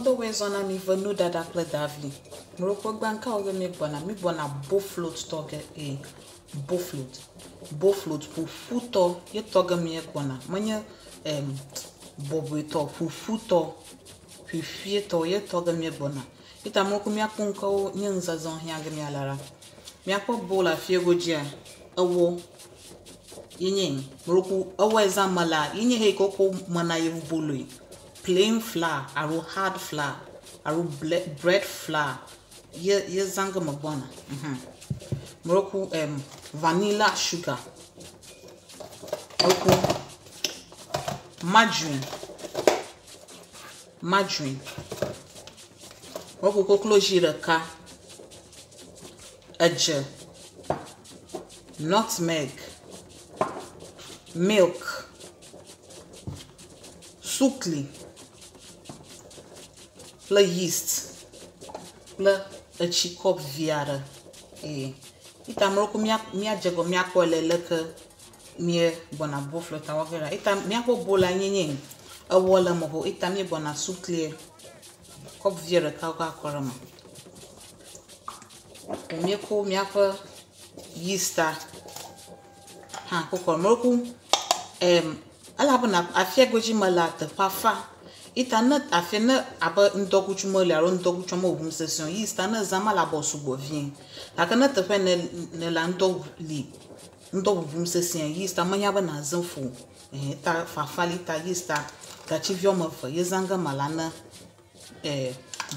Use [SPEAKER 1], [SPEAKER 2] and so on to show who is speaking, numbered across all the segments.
[SPEAKER 1] the ways on me for no that apple davli. Morocco banka or me bona bo float tog a bo float fufuto ye toga me bona manya bobuito fufuto fifieto ye toga me bona ita moko me akunko nyanza zon hiaga me alara me akpo bola fiegojia awo yenye Morocco awa zamala yenye he koko mana ye boloi plain flour aro hard flour aro bread flour ye zanga mabona Morocco vanilla sugar Morocco margarine Morocco koklo jiraka aje nutmeg milk sukli la yeast la a chikop viara ita Morocco mia jego mia ko leleke mie bona boflo ta wagera ita mia ko bola nyenyen a wala mo ita mie bona sukli kop viara ka korama mie ko mia ko yeasta ha ko Morocco ala bana afia goji malata pafa ita na afia na aba ndogu chumole aro ndogu chumo hum session yeasta na zama la bosu go vien akana te fe ne la ndogu hum session yeasta manya bana zanfu ta fafali ta yeasta ta chivio mo fa yezanga malana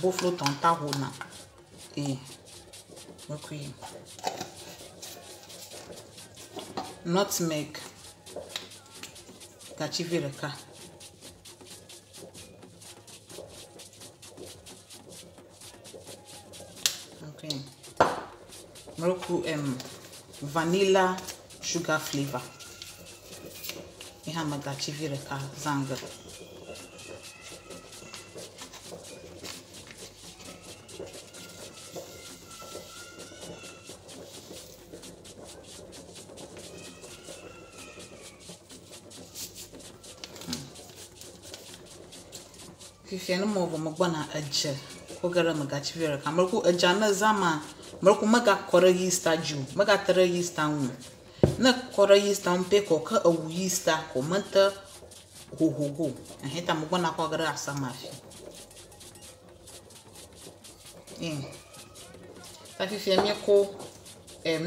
[SPEAKER 1] boflo tonta hona okay nutmeg kachivireka okay Morocco vanilla sugar flavor ihama kachivireka zanga Fifiano movo magbana aje ko gara magachi vera kamarku ajana zama Morocco maga kora yeasta ju maga tara yeasta wu na kora yeasta pe ko ka awu yeasta ko manta ho heta magbana ko gara asama fi ta fifiano me ko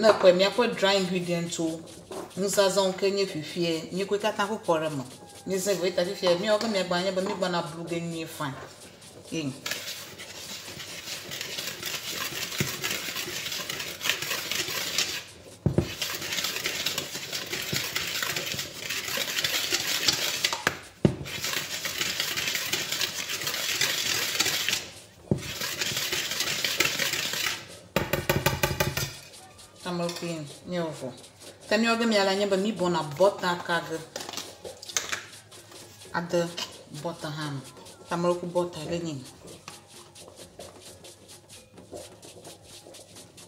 [SPEAKER 1] na ko me ko dry ingredient to nzazon kenye fifie ni ko kata ko kora mo ni se go ita fifie mi ogo me gbanya ba mi gbana bluge ni fine Tamalpin ni ovo tani ogo me ala nyamba mi bona bota kaga ada bota ham Morocco bota lenin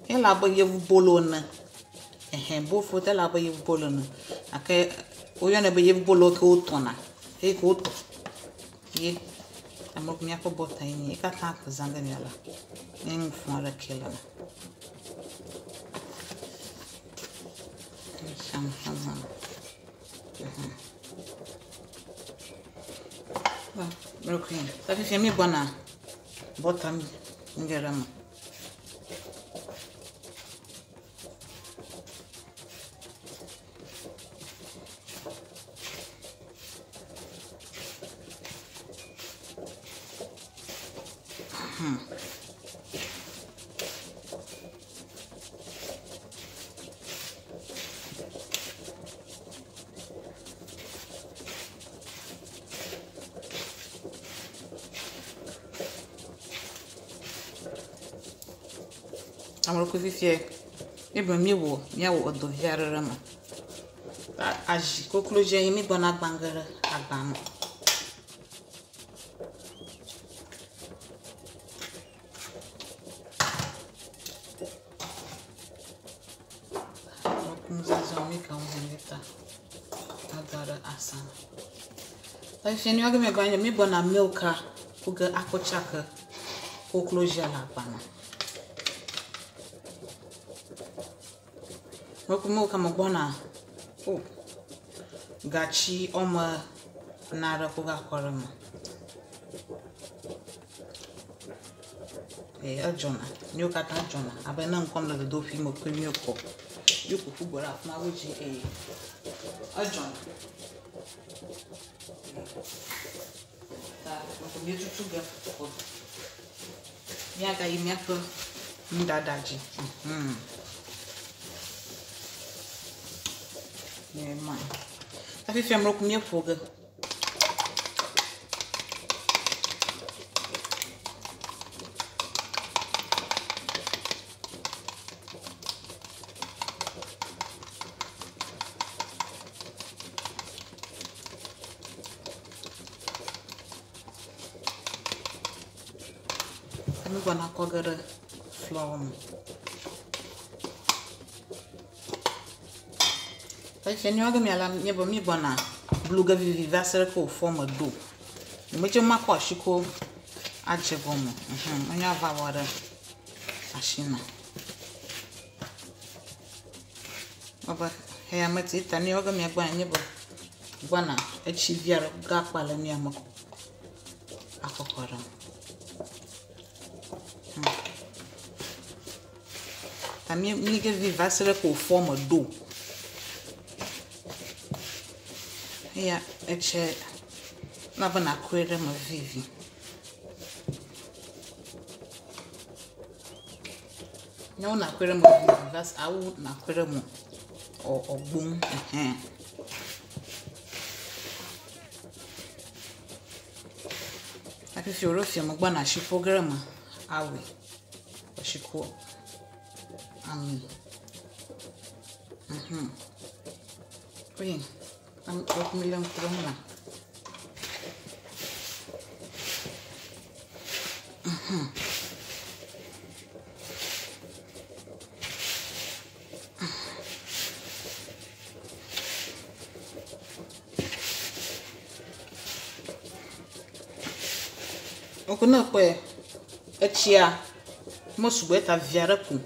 [SPEAKER 1] ela ba yevu bolona bo fota la ba yevu bolona ake oyona ba yevu bolo ke otona ko to ye Morocco mi ako bota ni ka ta ka zanga ni ala en fora kela Morocco ta fi mi bona bota mi ngerama Morocco fifie ebe mi wo odo yarara ma aji kokloje mi bona gbangara agbamo mi ka unzengeta adara asana. If you know me going, me bona milka kuga akochaka kokloja la bana mo kama bona oh gachi oma nara kuga korama ajona nyokata ajona abena nkomla do fi mo kunyo ko yuko fugora na wuji ajona ko mi tutuga ko miaka imiaka ndadaji man tapi fiamro kumye foga I'm gonna cover the flour. If you are me bona blue gavi vessel form a do. Which my quashiko achegomo. When you have water, ashina. But here I met it and you are me a bona a chivia gapala near Moko. Akokora. También me que vivasere por forma do. Ya, eche na bana kwere ma vivi. No na kwere ma vivi, vas au na kwere mo o boom Aki fioro fiamo bana shipo grama awe. Shiko Ami. Wait, I'm oatmeal and crumla. Okuna kwe echia mosubeta viara ku.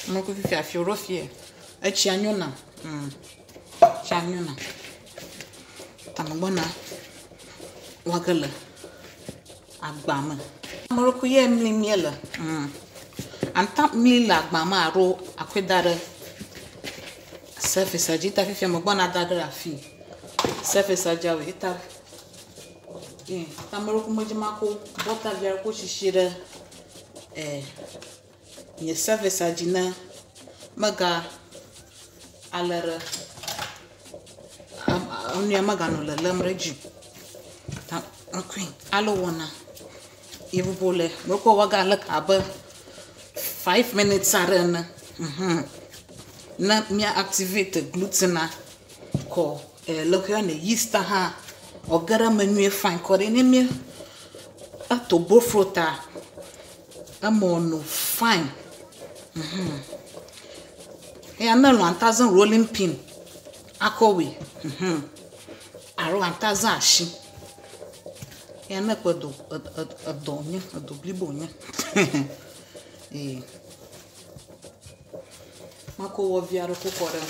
[SPEAKER 1] Moko fifi afioro fie echi anyona chanyona tamabona wagala agbama moroko ye mlimiela anta mlila agbama aro akwedare surface ajita fifi amobona dadara fi surface ajawe ita tamoroko mojimako bota viara ko shishire Ye service ajina maga alera onya maga no lemreji ta queen alo wona ibubole moko waga lak aba 5 minutes arena na mi activate gluten ko look ya ne yeast ha ogara manu fine ko ne mi ato bofrota amono fine na lo 1000 rolling pin akowe aro 1000 ashi na kwedo adonya adoblibonya mako wo viaro kokore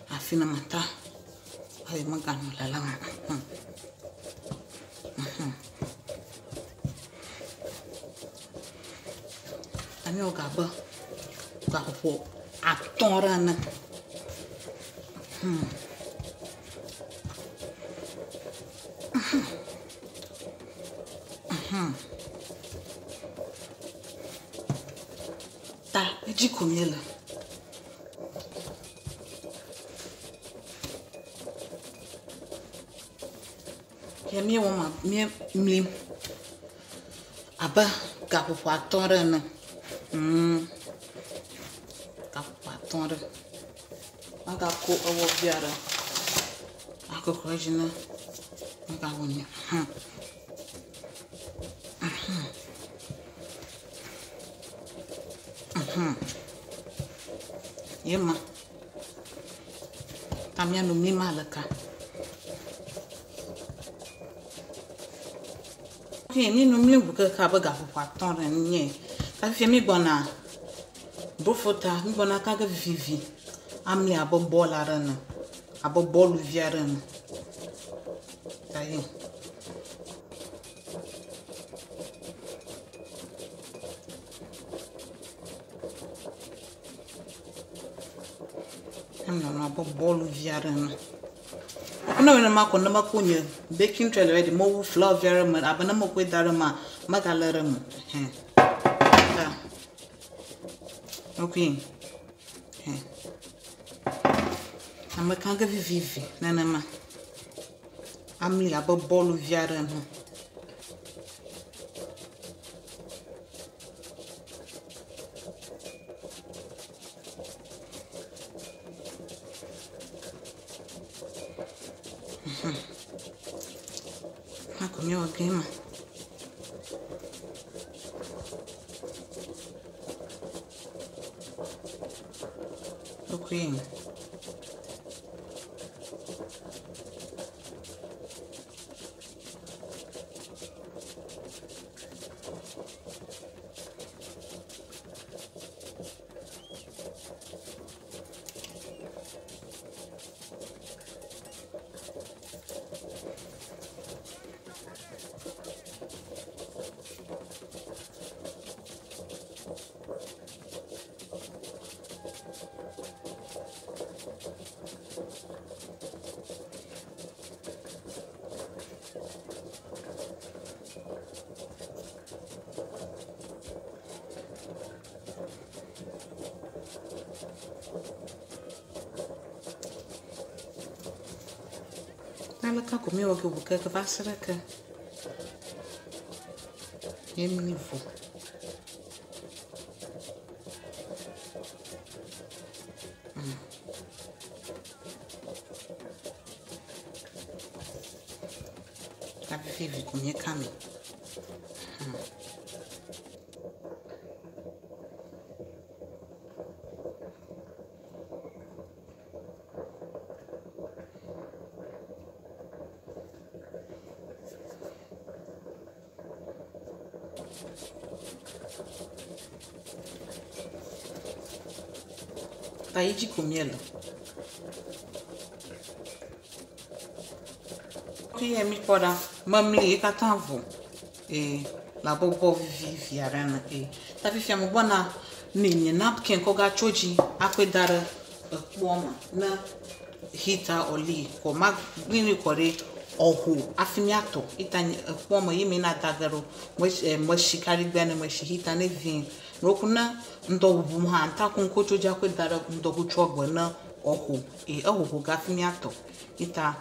[SPEAKER 1] afina mata ay magano lala Ami ogaba gapo atorana ta eji komela ya mi woma mi mlim aba gapupo atore na. Gapupo atore. Aga ko owo biara. Akoko jina. Aga wonya. Yema. Tamia no mi malaka. Okay, mi no mi buka ka ba gapupo atore nye. Ta fi mi bona. Bofota mi bona ka ga vivi. Amli abo bola rana. Abo bolu viarana. Tayi. Amna abo bolu viarana. No na ma ko na ma kunye baking tray ready mo flour viarana abana mo ko darama magalarama. Ta. Okay. Ama kanga vivi nana ma. Amli abo bolu viarana. Ako mi ogema. Okay. Ela tá comigo aqui o buquê que vai ser aqui. E me vou. Tá vive com minha caminho. Tá aí de comê-lo. Que é me pora mamli catavo e la bobo vivi arana e tá vivendo bona nini napkin ko ga choji akwedara kuoma na hita oli ko mag nini kore ohu afiniato itani kuoma yimi na dagaro mo shikari gbene mo hita ne vin rokuna ndo bu ha nta kun ko choji akwedara ndo ku chogbo na ohu e ohu ga afiniato ita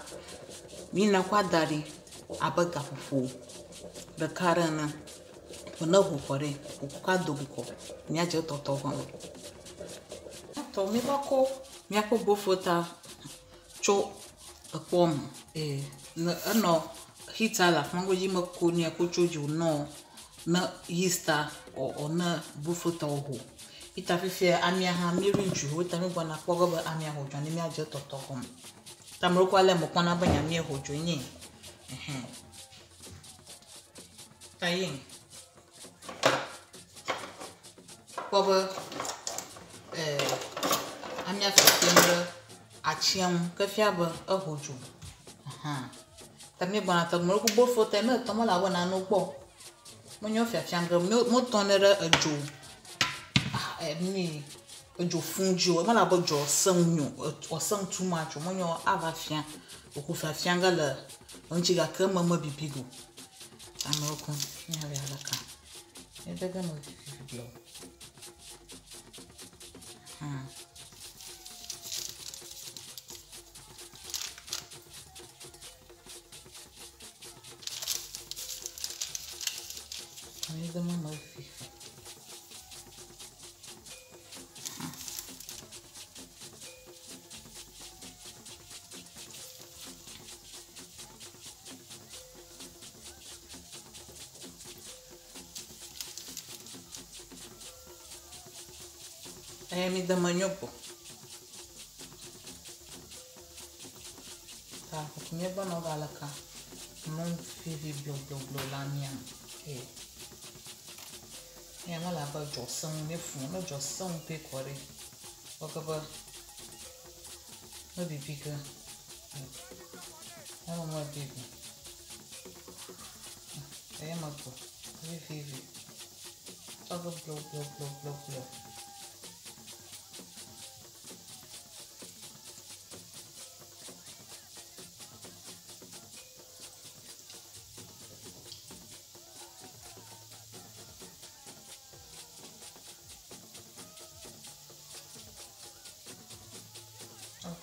[SPEAKER 1] mina kwadari abaga fufu da karana wana hukore ukuka dobuko nyaje toto hon to mi bako mi ako bofota cho akpom no hitala mango yima ko ni ako choju no na yista o na bofota ohu ita fifi amia ha mirinju o ta mi bona pogo ba amia ho jani mi aje toto hon tamro kwale mo kwana banya mi ho jo yin tayin pogo amia fifi achiam ka fiaba ahojo tami bona tagmo ko bo foto me to mo la wona no gbo mo nyo fiafianga mo tonere ajo mi ojo funjo mo la bo jo sanyo o san too much mo nyo ava fia o ko fiafianga la onchi ga ka mama bibigo amoko nya we alaka e daga mo video Ainda não vi. mi da maniopo. Tá, porque minha banana lá cá não vive blá lá minha. É uma lava joção me fundo joção pecore. Acaba não bibica. É uma bibi. É uma boa. Vive. Toca blá.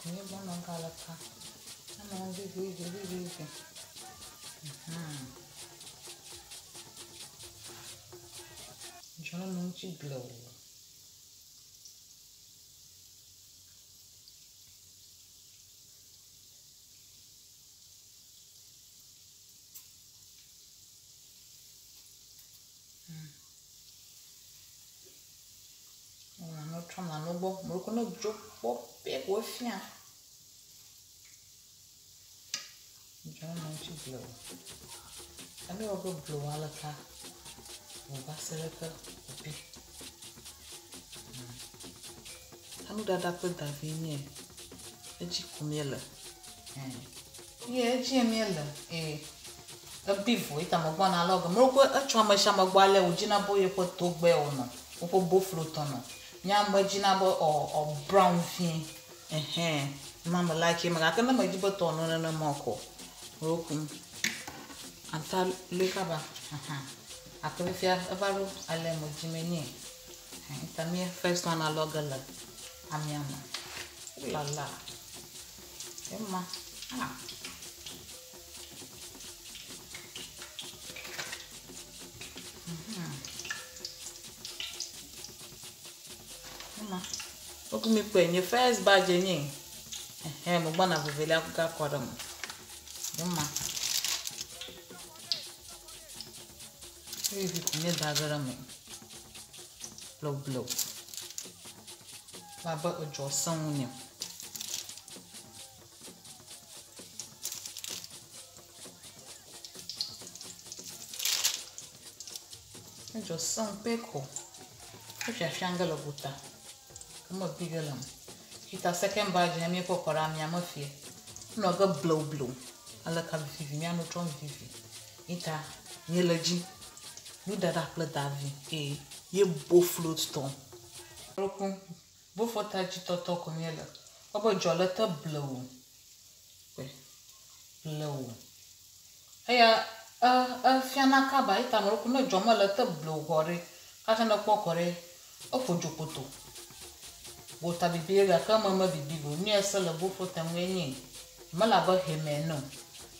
[SPEAKER 1] Minha banana lá cá. Não, vive. Já não te glow. Não chama no bom, mas quando eu jogo pegou fia. Já não te glow. A minha obra blow ela cá. Vou passar aqui o pi. Anu dada pra Davi é de comê-la. É de comê-la. A bivo, tá uma boa na logo. Mas eu chamo chama guale o dina boy por togbe ou não. O por bofluto não. Minha mãe dina boy o brown fin. Mama like him. Agora não me diz botou não moco. Roku. Anta lucaba. Aquele fia avaro alemo jimeni. Então minha first one na logo lá. A minha mãe. Lá. Emma. O que me põe no first badge nem mo bana vivela ku ka kwara mo ma e fi me dagara mo blow baba ojo san ni ojo san peko o já changala buta uma bigalam kita second badge na minha kokora minha mafia no ga blow ala ka vivi minha no tron vivi ita nyelaji no dada pla Davi ye bo float ton rokun bo fota ji toto ko nyela obo jola ta blow aya fiana kaba ita no rokun no joma la ta blow gore ka na kokore o fojopoto bota bibiga kama ma bibigo ni asala bo fota mwenye mala ba heme no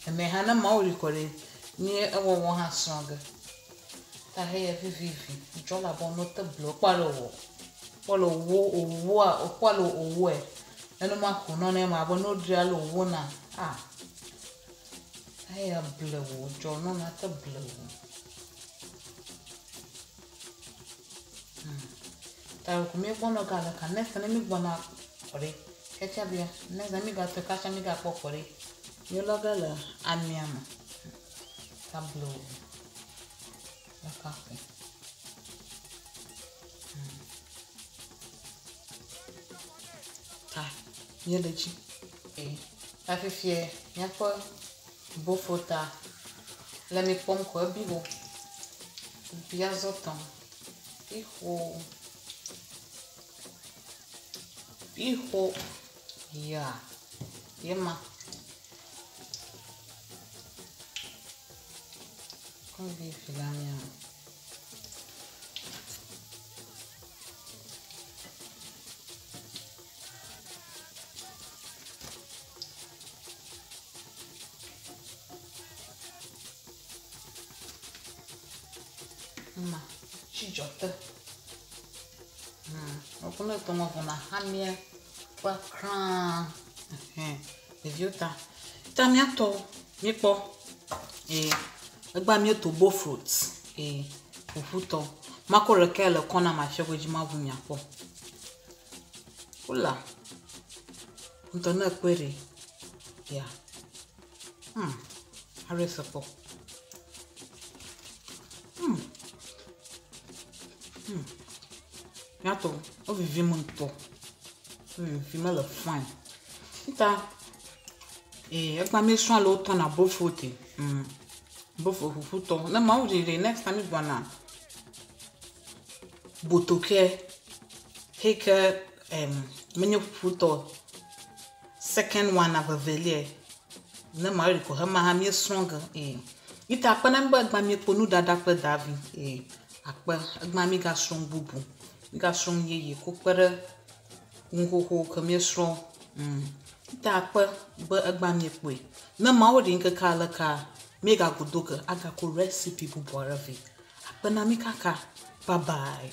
[SPEAKER 1] heme hana mauri kore ni ewo ha songa ta he vivi jola bo no ta blo palo wo a palo owo eno ma ko no na ma bo no drialo wo na he ya blo jo no na ta blo ta ko mi bono gala ka nesta ne mi bona ore kecha bia ne za mi ga to kacha mi ga pokore yo logala amiama tablo la cafe ta ye leji ta fi fie ya ko bo fota la mi pom ko bibo bia zotan Hijo, ya, yema. Como vive lá minha? Chijota. Quando eu tomo na ramia, pra cran, viu tá? Tá minha to, me pô, agora minha to bo fruits, o fruto, macora aquela com a macha de uma vinha pô, Ula. Untona query. Yeah. Aresapo. Yato, o vivi muito. Vivi mal fine. Ita. Ekma me swan lo ton na bofote. Bofo futo. Na ma uri next time bwana. Botoke. Heke many futo. Second one of a velie. Na ma uri ko hama ha me stronger. Ita akpa na mba ekma me ponu dada pe Davi. Akpa ekma me ga strong bubu. Ga strong ye ko pere ho ke me strong. Ita akpa ba agba me kwe na ma wo din ka la ka me ga gudoka aga ko recipe bu boravi akpa na me kaka bye bye.